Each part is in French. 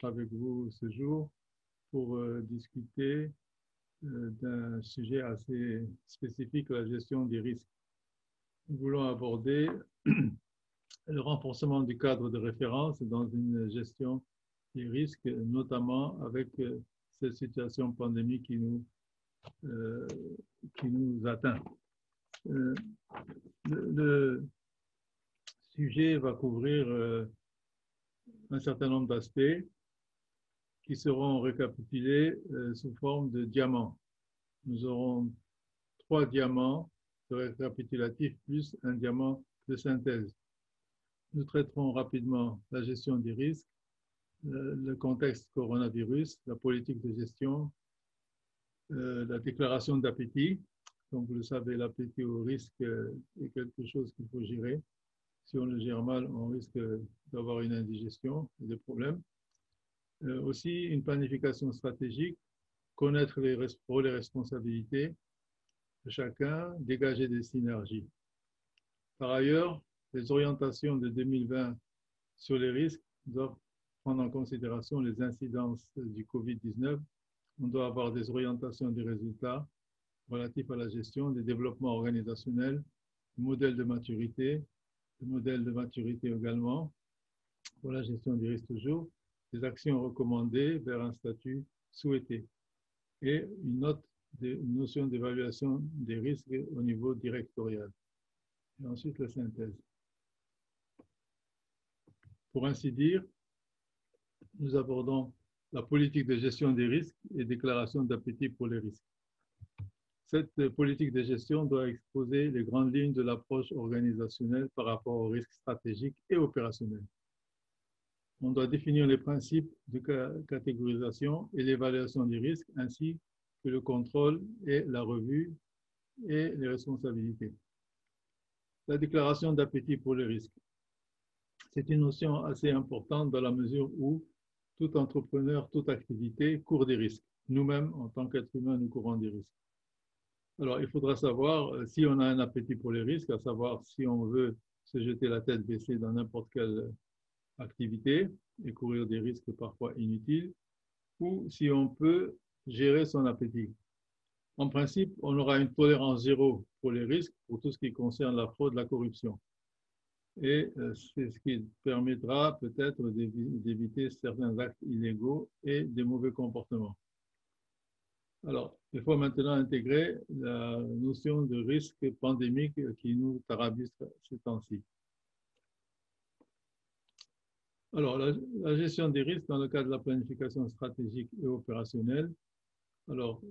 avec vous ce jour pour discuter d'un sujet assez spécifique, la gestion des risques. Nous voulons aborder le renforcement du cadre de référence dans une gestion des risques, notamment avec cette situation pandémique qui nous atteint. Le sujet va couvrir un certain nombre d'aspects qui seront récapitulés sous forme de diamants. Nous aurons 3 diamants de récapitulatif plus un diamant de synthèse. Nous traiterons rapidement la gestion des risques, le contexte coronavirus, la politique de gestion, la déclaration d'appétit. Donc, vous le savez, l'appétit au risque est quelque chose qu'il faut gérer. Si on le gère mal, on risque d'avoir une indigestion et des problèmes. Aussi, une planification stratégique, connaître les rôles et responsabilités de chacun, dégager des synergies. Par ailleurs, les orientations de 2020 sur les risques doivent prendre en considération les incidences du Covid-19. On doit avoir des orientations des résultats relatifs à la gestion, des développements organisationnels, des modèles de maturité également pour la gestion des risques toujours, des actions recommandées vers un statut souhaité et une notion d'évaluation des risques au niveau directorial. Et ensuite, la synthèse. Pour ainsi dire, nous abordons la politique de gestion des risques et déclaration d'appétit pour les risques. Cette politique de gestion doit exposer les grandes lignes de l'approche organisationnelle par rapport aux risques stratégiques et opérationnels. On doit définir les principes de catégorisation et l'évaluation des risques, ainsi que le contrôle et la revue et les responsabilités. La déclaration d'appétit pour les risques. C'est une notion assez importante dans la mesure où tout entrepreneur, toute activité court des risques. Nous-mêmes, en tant qu'êtres humains, nous courons des risques. Alors, il faudra savoir si on a un appétit pour les risques, à savoir si on veut se jeter la tête baissée dans n'importe quelle activité et courir des risques parfois inutiles, ou si on peut gérer son appétit. En principe, on aura une tolérance zéro pour les risques pour tout ce qui concerne la fraude, la corruption. Et c'est ce qui permettra peut-être d'éviter certains actes illégaux et des mauvais comportements. Alors, il faut maintenant intégrer la notion de risque pandémique qui nous tarabusque ces temps-ci. Alors, la gestion des risques dans le cadre de la planification stratégique et opérationnelle. Alors,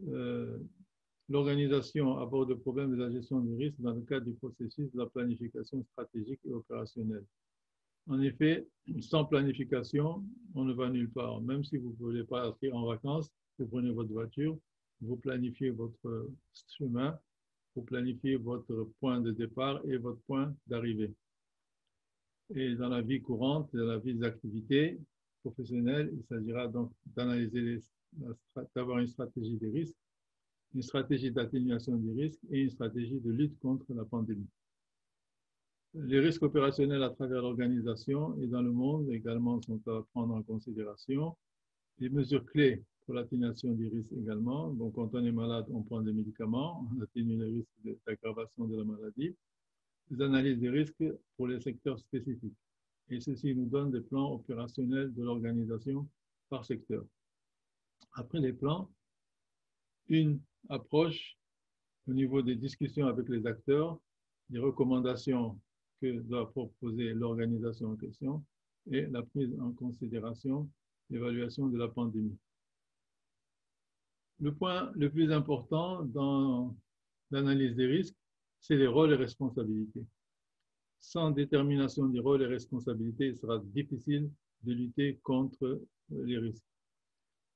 l'organisation aborde le problème de la gestion des risques dans le cadre du processus de la planification stratégique et opérationnelle. En effet, sans planification, on ne va nulle part. Même si vous ne voulez pas partir en vacances, vous prenez votre voiture, vous planifiez votre chemin, vous planifiez votre point de départ et votre point d'arrivée. Et dans la vie courante, dans la vie des activités professionnelles, il s'agira donc d'analyser, d'avoir une stratégie des risques, une stratégie d'atténuation des risques et une stratégie de lutte contre la pandémie. Les risques opérationnels à travers l'organisation et dans le monde également sont à prendre en considération. Les mesures clés pour l'atténuation des risques également. Donc, quand on est malade, on prend des médicaments, on atténue les risques d'aggravation de la maladie. Les analyses des risques pour les secteurs spécifiques. Et ceci nous donne des plans opérationnels de l'organisation par secteur. Après les plans, une approche au niveau des discussions avec les acteurs, des recommandations que doit proposer l'organisation en question et la prise en considération, l'évaluation de la pandémie. Le point le plus important dans l'analyse des risques, c'est les rôles et responsabilités. Sans détermination des rôles et responsabilités, il sera difficile de lutter contre les risques.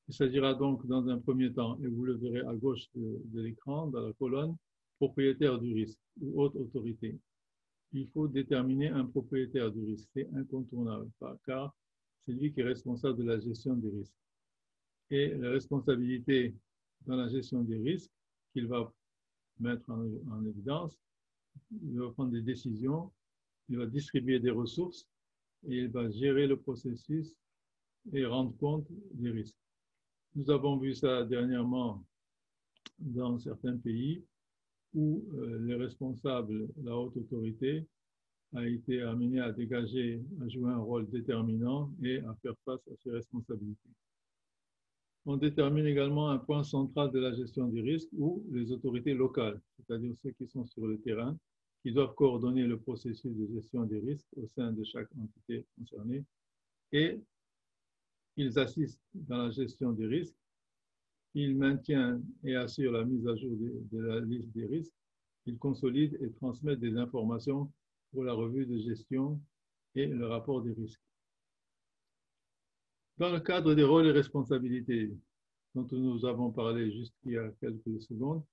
Il s'agira donc dans un premier temps, et vous le verrez à gauche de l'écran, dans la colonne, propriétaire du risque ou haute autorité. Il faut déterminer un propriétaire du risque, c'est incontournable, car c'est lui qui est responsable de la gestion des risques. Et la responsabilité dans la gestion des risques qu'il va mettre en évidence, il va prendre des décisions, il va distribuer des ressources et il va gérer le processus et rendre compte des risques. Nous avons vu ça dernièrement dans certains pays où les responsables, la haute autorité, a été amené à dégager, à jouer un rôle déterminant et à faire face à ses responsabilités. On détermine également un point central de la gestion des risques où les autorités locales, c'est-à-dire ceux qui sont sur le terrain, qui doivent coordonner le processus de gestion des risques au sein de chaque entité concernée et ils assistent dans la gestion des risques, ils maintiennent et assurent la mise à jour de la liste des risques, ils consolident et transmettent des informations pour la revue de gestion et le rapport des risques. Dans le cadre des rôles et responsabilités dont nous avons parlé juste il y a quelques secondes,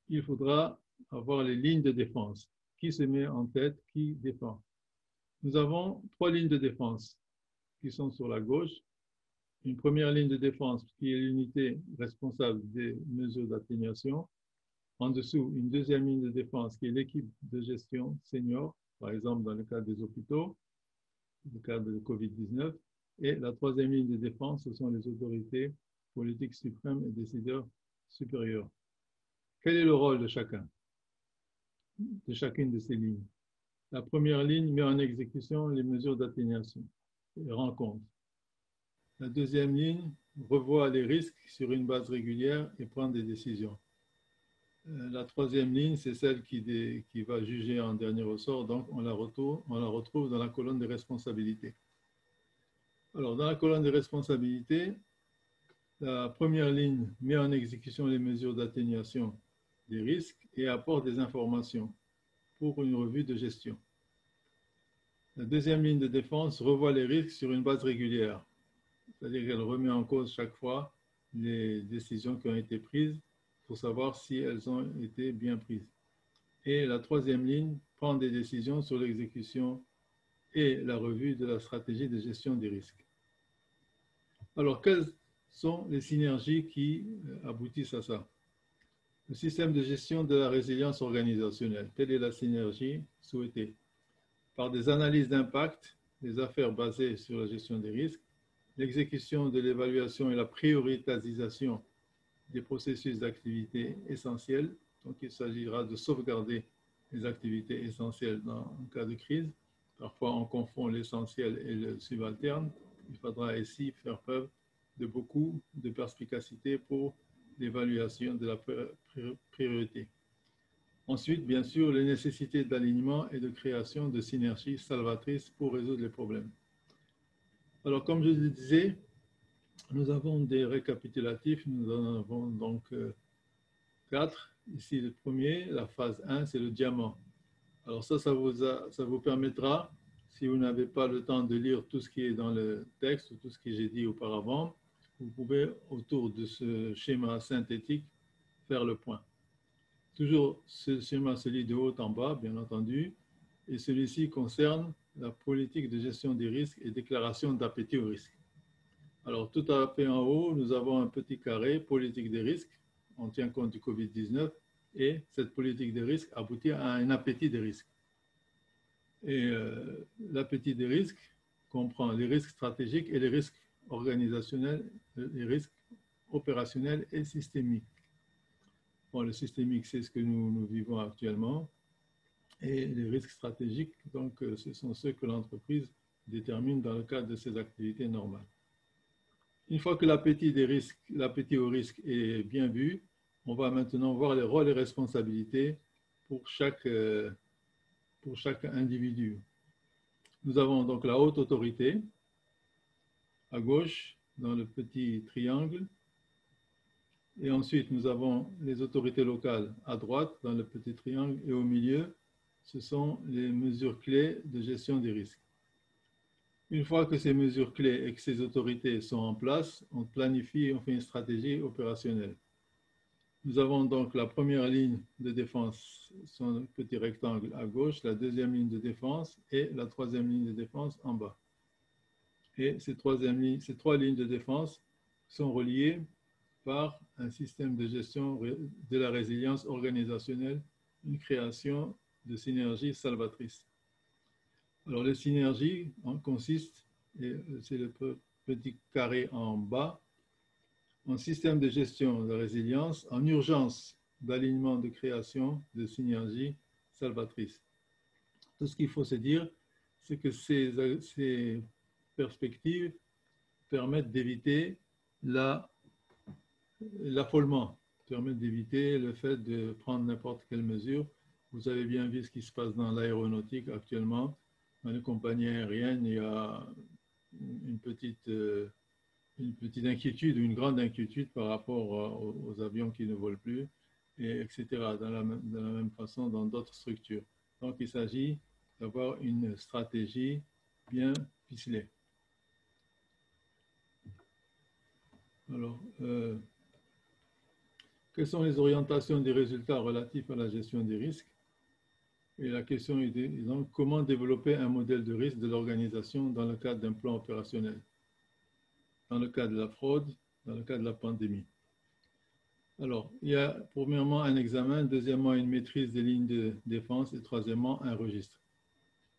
il faudra avoir les lignes de défense. Qui se met en tête, qui défend? Nous avons 3 lignes de défense qui sont sur la gauche. Une première ligne de défense qui est l'unité responsable des mesures d'atténuation. En dessous, une deuxième ligne de défense qui est l'équipe de gestion senior, par exemple dans le cadre des hôpitaux, dans le cadre de Covid-19. Et la troisième ligne de défense, ce sont les autorités politiques suprêmes et décideurs supérieurs. Quel est le rôle de chacun, de chacune de ces lignes? La première ligne met en exécution les mesures d'atténuation et rend compte. La deuxième ligne revoit les risques sur une base régulière et prend des décisions. La troisième ligne, c'est celle qui va juger en dernier ressort, donc on la retrouve dans la colonne de responsabilité. Alors, dans la colonne de responsabilité, la première ligne met en exécution les mesures d'atténuation des risques et apporte des informations pour une revue de gestion. La deuxième ligne de défense revoit les risques sur une base régulière, c'est-à-dire qu'elle remet en cause chaque fois les décisions qui ont été prises pour savoir si elles ont été bien prises. Et la troisième ligne prend des décisions sur l'exécution et la revue de la stratégie de gestion des risques. Alors, quelles sont les synergies qui aboutissent à ça? Le système de gestion de la résilience organisationnelle, telle est la synergie souhaitée. Par des analyses d'impact, des affaires basées sur la gestion des risques, l'exécution de l'évaluation et la prioritisation des processus d'activité essentiels. Donc, il s'agira de sauvegarder les activités essentielles dans un cas de crise. Parfois, on confond l'essentiel et le subalterne. Il faudra ici faire preuve de beaucoup de perspicacité pour l'évaluation de la priorité. Ensuite, bien sûr, les nécessités d'alignement et de création de synergies salvatrices pour résoudre les problèmes. Alors, comme je le disais, nous avons des récapitulatifs, nous en avons donc 4. Ici, le premier, la phase 1, c'est le diamant. Alors ça vous permettra, si vous n'avez pas le temps de lire tout ce qui est dans le texte, tout ce que j'ai dit auparavant, vous pouvez, autour de ce schéma synthétique, faire le point. Toujours, ce schéma se lit de haut en bas, bien entendu, et celui-ci concerne la politique de gestion des risques et déclaration d'appétit au risque. Alors, tout à fait en haut, nous avons un petit carré, politique des risques. On tient compte du Covid-19 et cette politique des risques aboutit à un appétit des risques. Et l'appétit des risques comprend les risques stratégiques et les risques organisationnels, les risques opérationnels et systémiques. Bon, le systémique, c'est ce que nous vivons actuellement. Et les risques stratégiques, donc, ce sont ceux que l'entreprise détermine dans le cadre de ses activités normales. Une fois que l'appétit au risque est bien vu, on va maintenant voir les rôles et responsabilités pour chaque individu. Nous avons donc la haute autorité, à gauche, dans le petit triangle. Et ensuite, nous avons les autorités locales à droite, dans le petit triangle. Et au milieu, ce sont les mesures clés de gestion des risques. Une fois que ces mesures clés et que ces autorités sont en place, on planifie et on fait une stratégie opérationnelle. Nous avons donc la première ligne de défense, son petit rectangle à gauche, la deuxième ligne de défense et la troisième ligne de défense en bas. Et ces trois lignes de défense sont reliées par un système de gestion de la résilience organisationnelle, une création de synergies salvatrices. Alors, les synergies consistent, et c'est le petit carré en bas, en système de gestion de résilience, en urgence d'alignement de création de synergie salvatrice. Tout ce qu'il faut se dire, c'est que ces perspectives permettent d'éviter l'affolement, permettent d'éviter le fait de prendre n'importe quelle mesure. Vous avez bien vu ce qui se passe dans l'aéronautique actuellement. Dans les compagnies aériennes, il y a une petite inquiétude ou une grande inquiétude par rapport aux avions qui ne volent plus, et etc. De la même façon dans d'autres structures. Donc, il s'agit d'avoir une stratégie bien ficelée. Alors, quelles sont les orientations des résultats relatifs à la gestion des risques? Et la question est donc, comment développer un modèle de risque de l'organisation dans le cadre d'un plan opérationnel? Dans le cas de la fraude, dans le cas de la pandémie. Alors, il y a premièrement un examen, deuxièmement une maîtrise des lignes de défense et troisièmement un registre.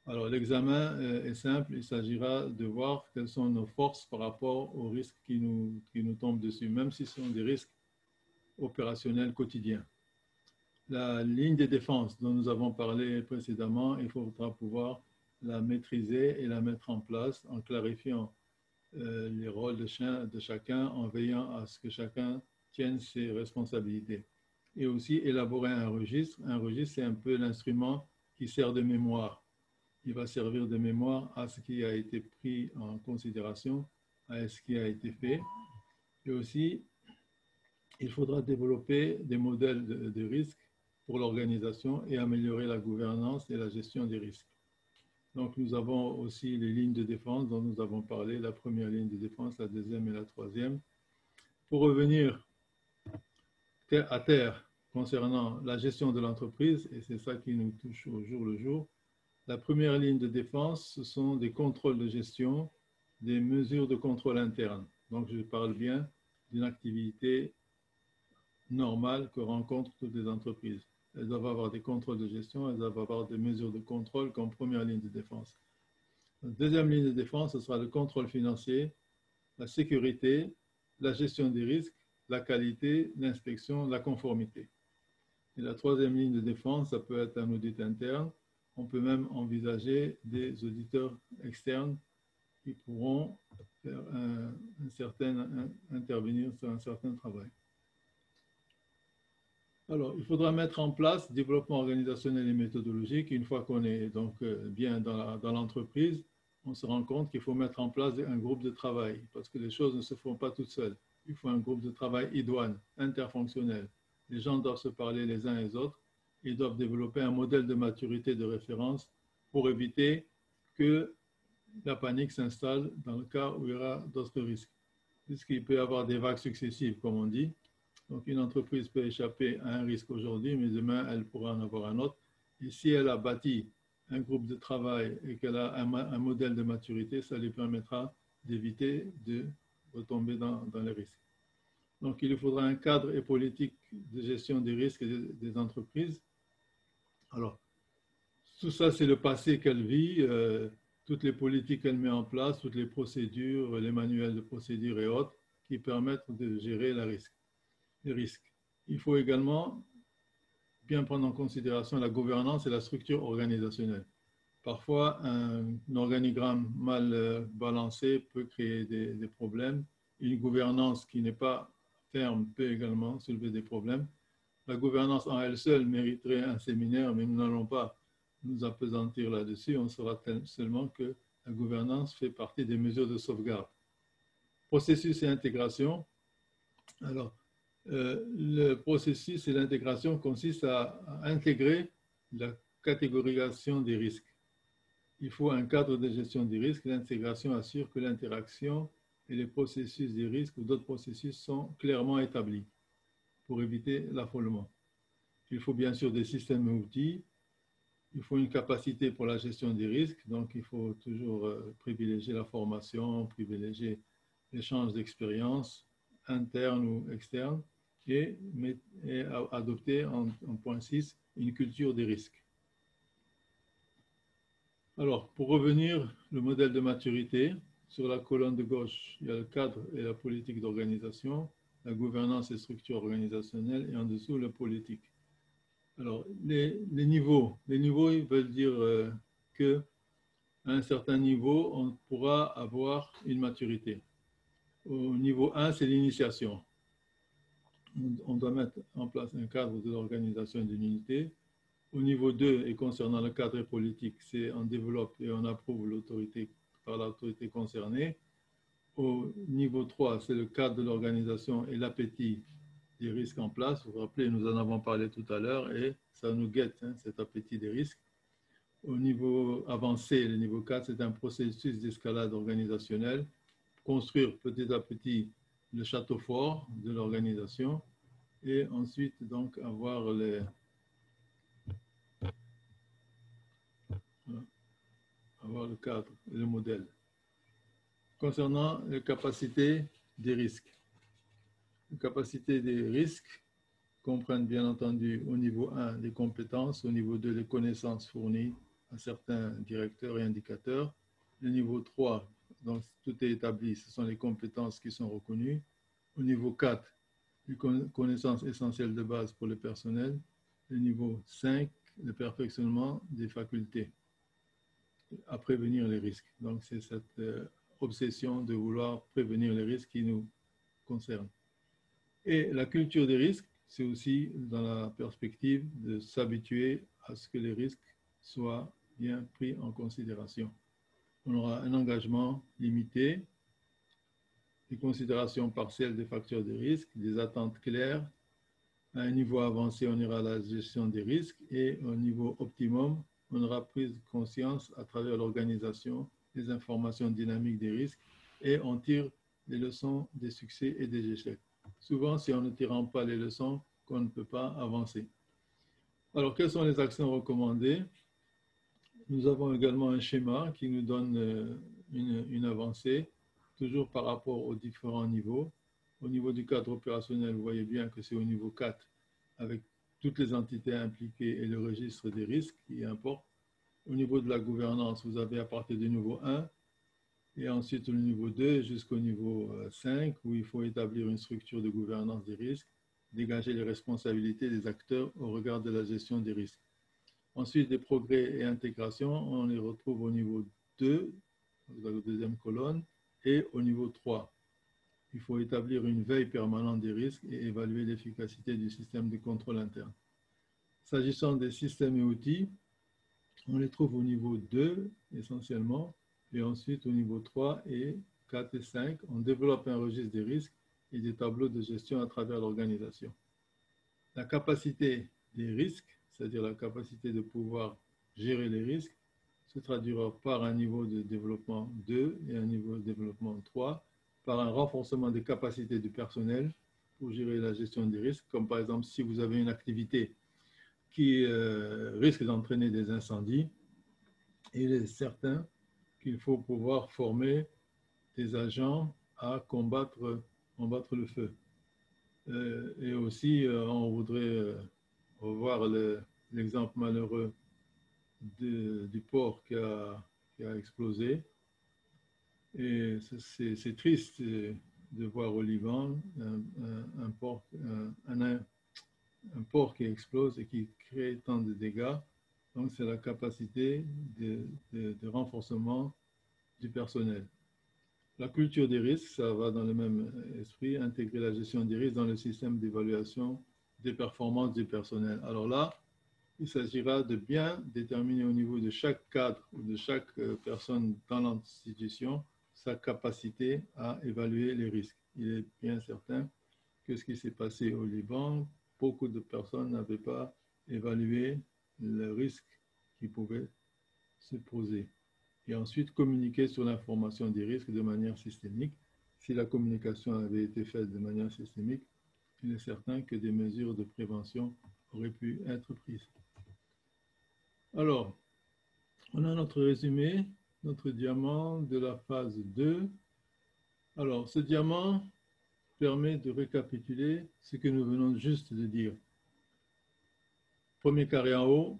Alors, l'examen est simple, il s'agira de voir quelles sont nos forces par rapport aux risques qui nous tombent dessus, même si ce sont des risques opérationnels quotidiens. La ligne de défense dont nous avons parlé précédemment, il faudra pouvoir la maîtriser et la mettre en place en clarifiant les rôles de chacun, en veillant à ce que chacun tienne ses responsabilités. Et aussi élaborer un registre. Un registre, c'est un peu l'instrument qui sert de mémoire. Il va servir de mémoire à ce qui a été pris en considération, à ce qui a été fait. Et aussi, il faudra développer des modèles de risque pour l'organisation et améliorer la gouvernance et la gestion des risques. Donc, nous avons aussi les lignes de défense dont nous avons parlé, la première ligne de défense, la deuxième et la troisième. Pour revenir à terre concernant la gestion de l'entreprise, et c'est ça qui nous touche au jour le jour, la première ligne de défense, ce sont des contrôles de gestion, des mesures de contrôle interne. Donc, je parle bien d'une activité normale que rencontrent toutes les entreprises. Elles doivent avoir des contrôles de gestion, elles doivent avoir des mesures de contrôle comme première ligne de défense. La deuxième ligne de défense, ce sera le contrôle financier, la sécurité, la gestion des risques, la qualité, l'inspection, la conformité. Et la troisième ligne de défense, ça peut être un audit interne. On peut même envisager des auditeurs externes qui pourront faire intervenir sur un certain travail. Alors, il faudra mettre en place développement organisationnel et méthodologique. Une fois qu'on est donc bien dans l'entreprise, on se rend compte qu'il faut mettre en place un groupe de travail parce que les choses ne se font pas toutes seules. Il faut un groupe de travail idoine, interfonctionnel. Les gens doivent se parler les uns les autres. Ils doivent développer un modèle de maturité de référence pour éviter que la panique s'installe dans le cas où il y aura d'autres risques. Puisqu'il peut y avoir des vagues successives, comme on dit. Donc, une entreprise peut échapper à un risque aujourd'hui, mais demain, elle pourra en avoir un autre. Et si elle a bâti un groupe de travail et qu'elle a un modèle de maturité, ça lui permettra d'éviter de retomber dans les risques. Donc, il faudra un cadre et politique de gestion des risques des entreprises. Alors, tout ça, c'est le passé qu'elle vit, toutes les politiques qu'elle met en place, toutes les procédures, les manuels de procédures et autres qui permettent de gérer les risques. Il faut également bien prendre en considération la gouvernance et la structure organisationnelle. Parfois, un organigramme mal balancé peut créer des problèmes. Une gouvernance qui n'est pas ferme peut également soulever des problèmes. La gouvernance en elle seule mériterait un séminaire, mais nous n'allons pas nous appesantir là-dessus. On saura seulement que la gouvernance fait partie des mesures de sauvegarde. Processus et intégration. Alors, le processus et l'intégration consistent à intégrer la catégorisation des risques. Il faut un cadre de gestion des risques. L'intégration assure que l'interaction et les processus des risques ou d'autres processus sont clairement établis pour éviter l'affolement. Il faut bien sûr des systèmes et outils. Il faut une capacité pour la gestion des risques. Donc, il faut toujours privilégier la formation, privilégier l'échange d'expériences internes ou externes et adopter en point 6 une culture des risques. Alors, pour revenir, le modèle de maturité, sur la colonne de gauche, il y a le cadre et la politique d'organisation, la gouvernance et structure organisationnelle, et en dessous, la politique. Alors, les niveaux, ils veulent dire qu'à un certain niveau, on pourra avoir une maturité. Au niveau 1, c'est l'initiation. On doit mettre en place un cadre de l'organisation d'une unité. Au niveau 2, et concernant le cadre politique, c'est on développe et on approuve l'autorité par l'autorité concernée. Au niveau 3, c'est le cadre de l'organisation et l'appétit des risques en place. Vous vous rappelez, nous en avons parlé tout à l'heure et ça nous guette, hein, cet appétit des risques. Au niveau avancé, le niveau 4, c'est un processus d'escalade organisationnelle. Construire petit à petit le château fort de l'organisation et ensuite donc avoir le cadre et le modèle. Concernant les capacités des risques. Les capacités des risques comprennent bien entendu au niveau 1 les compétences, au niveau 2 les connaissances fournies à certains directeurs et indicateurs. Le niveau 3, donc tout est établi, ce sont les compétences qui sont reconnues. Au niveau 4, les connaissances essentielles de base pour le personnel. Le niveau 5, le perfectionnement des facultés à prévenir les risques. Donc c'est cette obsession de vouloir prévenir les risques qui nous concerne. Et la culture des risques, c'est aussi dans la perspective de s'habituer à ce que les risques soient bien pris en considération. On aura un engagement limité, des considérations partielles des facteurs de risque, des attentes claires. À un niveau avancé, on ira à la gestion des risques et au niveau optimum, on aura pris conscience à travers l'organisation des informations dynamiques des risques et on tire les leçons des succès et des échecs. Souvent, c'est en ne tirant pas les leçons qu'on ne peut pas avancer. Alors, quelles sont les actions recommandées? Nous avons également un schéma qui nous donne une avancée, toujours par rapport aux différents niveaux. Au niveau du cadre opérationnel, vous voyez bien que c'est au niveau 4, avec toutes les entités impliquées et le registre des risques qui importe. Au niveau de la gouvernance, vous avez à partir du niveau 1, et ensuite le niveau 2 jusqu'au niveau 5, où il faut établir une structure de gouvernance des risques, dégager les responsabilités des acteurs au regard de la gestion des risques. Ensuite, les progrès et intégration, on les retrouve au niveau 2, dans la deuxième colonne, et au niveau 3. Il faut établir une veille permanente des risques et évaluer l'efficacité du système de contrôle interne. S'agissant des systèmes et outils, on les trouve au niveau 2 essentiellement, et ensuite au niveau 3 et 4 et 5, on développe un registre des risques et des tableaux de gestion à travers l'organisation. La capacité des risques, c'est-à-dire la capacité de pouvoir gérer les risques, se traduira par un niveau de développement 2 et un niveau de développement 3, par un renforcement des capacités du personnel pour gérer la gestion des risques, comme par exemple si vous avez une activité qui risque d'entraîner des incendies, il est certain qu'il faut pouvoir former des agents à combattre le feu. Et aussi, on voudrait revoir l'exemple malheureux du porc qui a explosé. Et c'est triste de voir au Liban un porc qui explose et qui crée tant de dégâts. Donc, c'est la capacité de renforcement du personnel. La culture des risques, ça va dans le même esprit, intégrer la gestion des risques dans le système d'évaluation des performances du personnel. Alors là, il s'agira de bien déterminer au niveau de chaque cadre ou de chaque personne dans l'institution sa capacité à évaluer les risques. Il est bien certain que ce qui s'est passé au Liban, beaucoup de personnes n'avaient pas évalué le risque qui pouvait se poser. Et ensuite, communiquer sur l'information des risques de manière systémique. Si la communication avait été faite de manière systémique, il est certain que des mesures de prévention auraient pu être prises. Alors, on a notre résumé, notre diamant de la phase 2. Alors, ce diamant permet de récapituler ce que nous venons juste de dire. Premier carré en haut,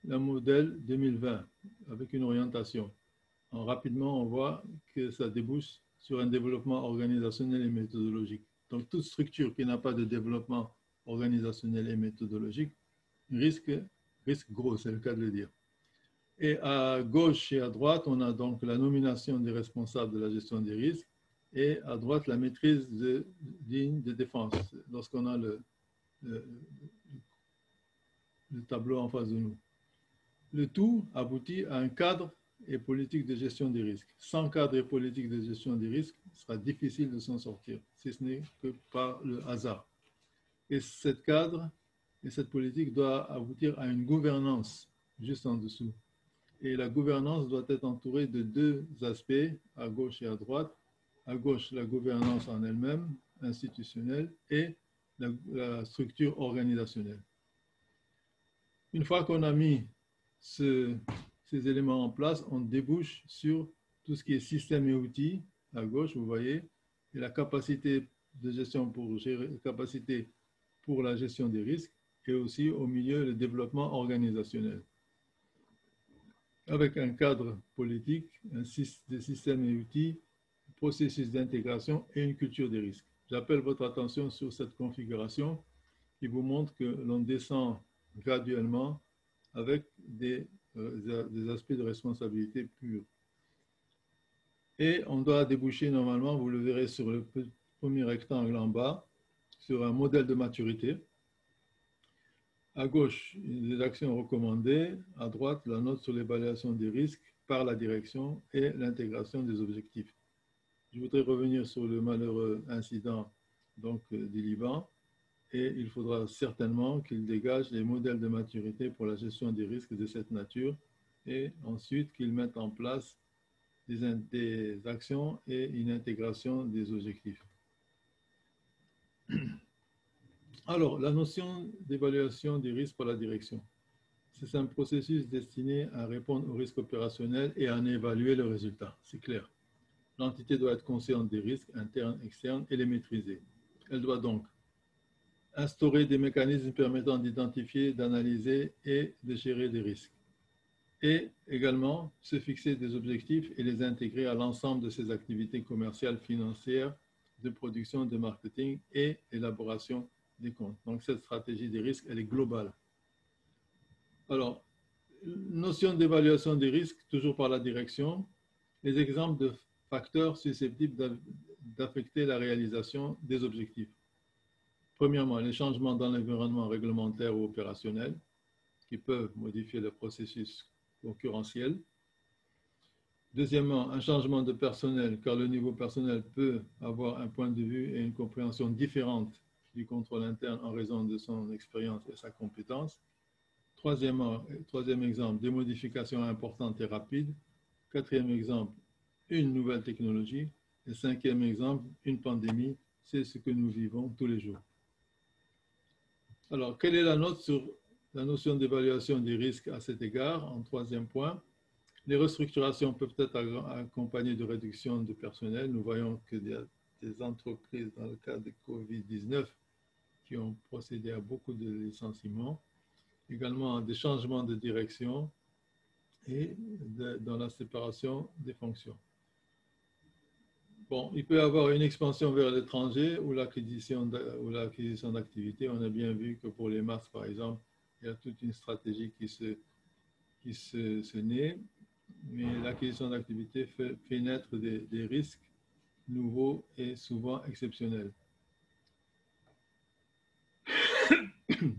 le modèle 2020, avec une orientation. rapidement, on voit que ça débouche sur un développement organisationnel et méthodologique. Donc, toute structure qui n'a pas de développement organisationnel et méthodologique risque gros, c'est le cas de le dire. Et à gauche et à droite, on a donc la nomination des responsables de la gestion des risques et à droite, la maîtrise de lignes de défense, lorsqu'on a le tableau en face de nous. Le tout aboutit à un cadre et politique de gestion des risques. Sans cadre et politique de gestion des risques, il sera difficile de s'en sortir, si ce n'est que par le hasard. Et ce cadre et cette politique doit aboutir à une gouvernance juste en dessous. Et la gouvernance doit être entourée de deux aspects, à gauche et à droite. À gauche, la gouvernance en elle-même, institutionnelle, et la structure organisationnelle. Une fois qu'on a mis ces éléments en place, on débouche sur tout ce qui est système et outils, à gauche, vous voyez, et la capacité de gestion pour gérer, capacité pour la gestion des risques, et aussi au milieu, le développement organisationnel. Avec un cadre politique, des systèmes et outils, processus d'intégration et une culture des risques. J'appelle votre attention sur cette configuration qui vous montre que l'on descend graduellement avec des aspects de responsabilité pure. Et on doit déboucher normalement, vous le verrez sur le premier rectangle en bas, sur un modèle de maturité. À gauche, les actions recommandées. À droite, la note sur l'évaluation des risques par la direction et l'intégration des objectifs. Je voudrais revenir sur le malheureux incident donc, du Liban. Et il faudra certainement qu'il dégage les modèles de maturité pour la gestion des risques de cette nature et ensuite qu'il mette en place des actions et une intégration des objectifs. Alors, la notion d'évaluation des risques par la direction. C'est un processus destiné à répondre aux risques opérationnels et à en évaluer le résultat. C'est clair. L'entité doit être consciente des risques internes, externes et les maîtriser. Elle doit donc instaurer des mécanismes permettant d'identifier, d'analyser et de gérer des risques. Et également se fixer des objectifs et les intégrer à l'ensemble de ses activités commerciales, financières, de production, de marketing et élaboration des comptes. Donc cette stratégie des risques, elle est globale. Alors, notion d'évaluation des risques, toujours par la direction, les exemples de facteurs susceptibles d'affecter la réalisation des objectifs. Premièrement, les changements dans l'environnement réglementaire ou opérationnel qui peuvent modifier le processus concurrentiel. Deuxièmement, un changement de personnel, car le niveau personnel peut avoir un point de vue et une compréhension différente du contrôle interne en raison de son expérience et sa compétence. Troisième exemple, des modifications importantes et rapides. Quatrième exemple, une nouvelle technologie. Et cinquième exemple, une pandémie. C'est ce que nous vivons tous les jours. Alors, quelle est la note sur la notion d'évaluation des risques à cet égard? En troisième point, les restructurations peuvent être accompagnées de réduction de personnel. Nous voyons qu'il y a des entreprises, dans le cas de Covid-19, qui ont procédé à beaucoup de licenciements. Également des changements de direction et dans la séparation des fonctions. Bon, il peut y avoir une expansion vers l'étranger ou l'acquisition d'activités. On a bien vu que pour les masques, par exemple, il y a toute une stratégie qui se naît, mais l'acquisition d'activités fait naître des risques nouveaux et souvent exceptionnels.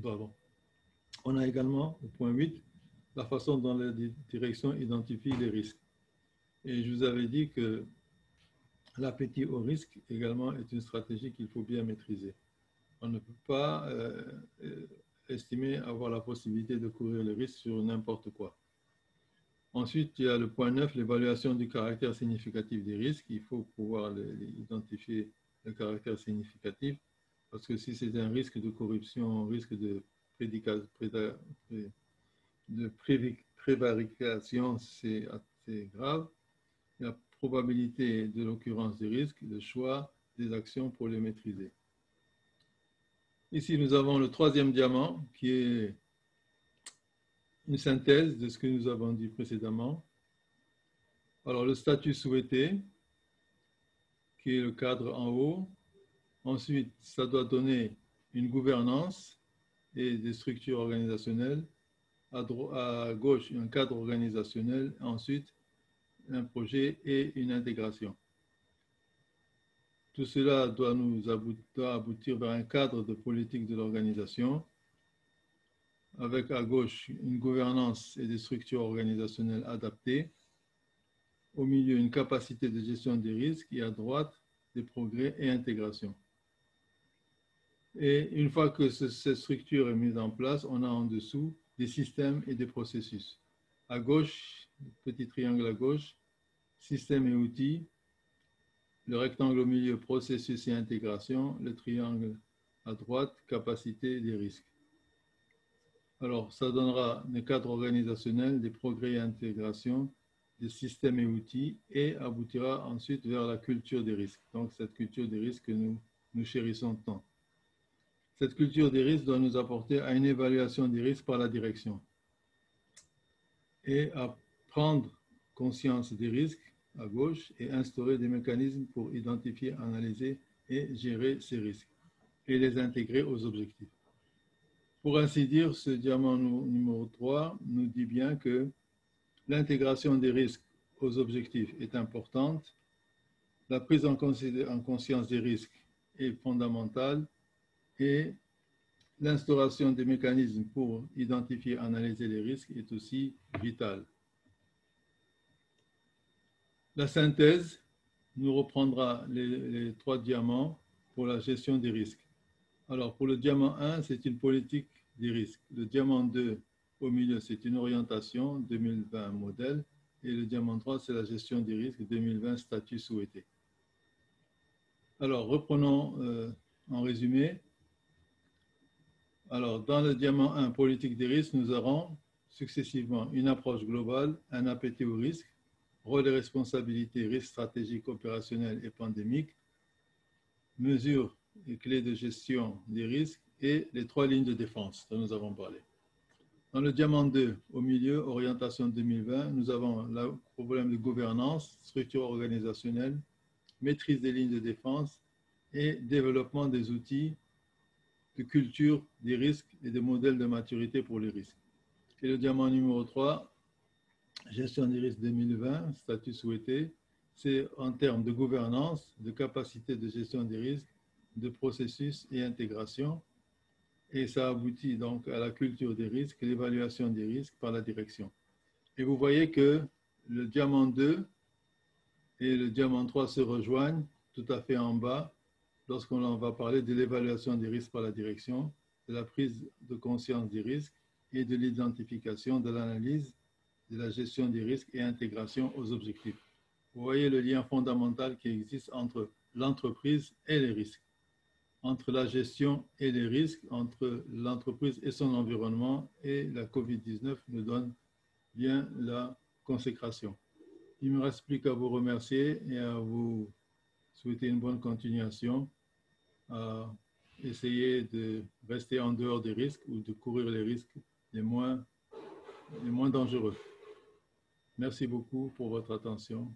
Pardon. On a également, au point 8, la façon dont la direction identifie les risques. Et je vous avais dit que l'appétit au risque également est une stratégie qu'il faut bien maîtriser. On ne peut pas estimer avoir la possibilité de courir le risque sur n'importe quoi. Ensuite, il y a le point 9, l'évaluation du caractère significatif des risques. Il faut pouvoir identifier le caractère significatif, parce que si c'est un risque de corruption, un risque de prévarication, c'est assez grave. La probabilité de l'occurrence des risques, le choix des actions pour les maîtriser. Ici, nous avons le troisième diamant qui est une synthèse de ce que nous avons dit précédemment. Alors, le statut souhaité, qui est le cadre en haut. Ensuite, ça doit donner une gouvernance et des structures organisationnelles. À gauche, un cadre organisationnel. Ensuite, un projet et une intégration. Tout cela doit aboutir vers un cadre de politique de l'organisation, avec à gauche une gouvernance et des structures organisationnelles adaptées, au milieu une capacité de gestion des risques et à droite des progrès et intégration. Et une fois que cette structure est mise en place, on a en dessous des systèmes et des processus. À gauche, petit triangle à gauche, système et outils, le rectangle au milieu, processus et intégration, le triangle à droite, capacité des risques. Alors, ça donnera des cadres organisationnels, des progrès et intégration, des systèmes et outils, et aboutira ensuite vers la culture des risques. Donc, cette culture des risques que nous chérissons tant. Cette culture des risques doit nous apporter à une évaluation des risques par la direction et à prendre conscience des risques à gauche et instaurer des mécanismes pour identifier, analyser et gérer ces risques et les intégrer aux objectifs. Pour ainsi dire, ce diamant numéro 3 nous dit bien que l'intégration des risques aux objectifs est importante, la prise en conscience des risques est fondamentale et l'instauration des mécanismes pour identifier et analyser les risques est aussi vitale. La synthèse nous reprendra les 3 diamants pour la gestion des risques. Alors, pour le diamant 1, c'est une politique des risques. Le diamant 2, au milieu, c'est une orientation 2020 modèle. Et le diamant 3, c'est la gestion des risques 2020 statut souhaité. Alors, reprenons en résumé. Alors, dans le diamant 1, politique des risques, nous aurons successivement une approche globale, un appétit au risque, rôle et responsabilités, risques stratégiques, opérationnels et pandémiques, mesures et clés de gestion des risques et les 3 lignes de défense dont nous avons parlé. Dans le diamant 2, au milieu, orientation 2020, nous avons le problème de gouvernance, structure organisationnelle, maîtrise des lignes de défense et développement des outils de culture des risques et des modèles de maturité pour les risques. Et le diamant numéro 3, gestion des risques 2020, statut souhaité, c'est en termes de gouvernance, de capacité de gestion des risques, de processus et intégration. Et ça aboutit donc à la culture des risques, l'évaluation des risques par la direction. Et vous voyez que le diamant 2 et le diamant 3 se rejoignent tout à fait en bas lorsqu'on va parler de l'évaluation des risques par la direction, de la prise de conscience des risques et de l'identification, de l'analyse, de la gestion des risques et intégration aux objectifs. Vous voyez le lien fondamental qui existe entre l'entreprise et les risques, entre la gestion et les risques, entre l'entreprise et son environnement, et la COVID-19 nous donne bien la consécration. Il ne me reste plus qu'à vous remercier et à vous souhaiter une bonne continuation, à essayer de rester en dehors des risques ou de courir les risques les moins dangereux. Merci beaucoup pour votre attention.